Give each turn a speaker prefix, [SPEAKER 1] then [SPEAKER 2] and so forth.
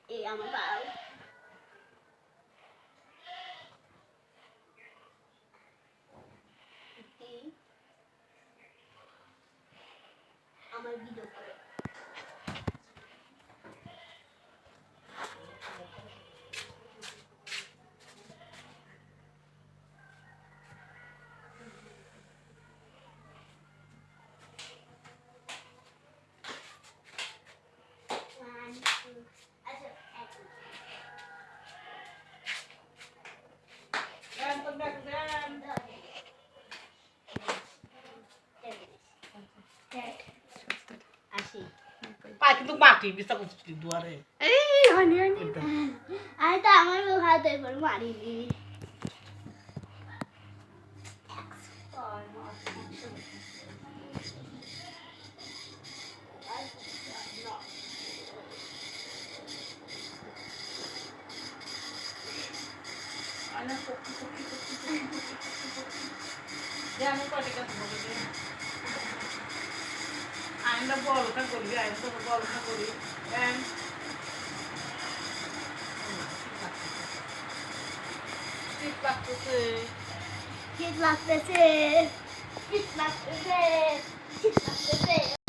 [SPEAKER 1] এই আমার পাও আমার ভিডিও করে
[SPEAKER 2] কিন্তু মাটি বিছা করছি দুয়ারে
[SPEAKER 1] এই হনি হনি আই তো আমার হাতে পর মারিনি
[SPEAKER 2] জানি কত কথা বলবে আইনা বলটা করি আইনা তো বলটা করি এন্ড ঠিক লাগতেছে
[SPEAKER 1] শীত লাগতেছে শীত লাগতেছে শীত লাগতেছে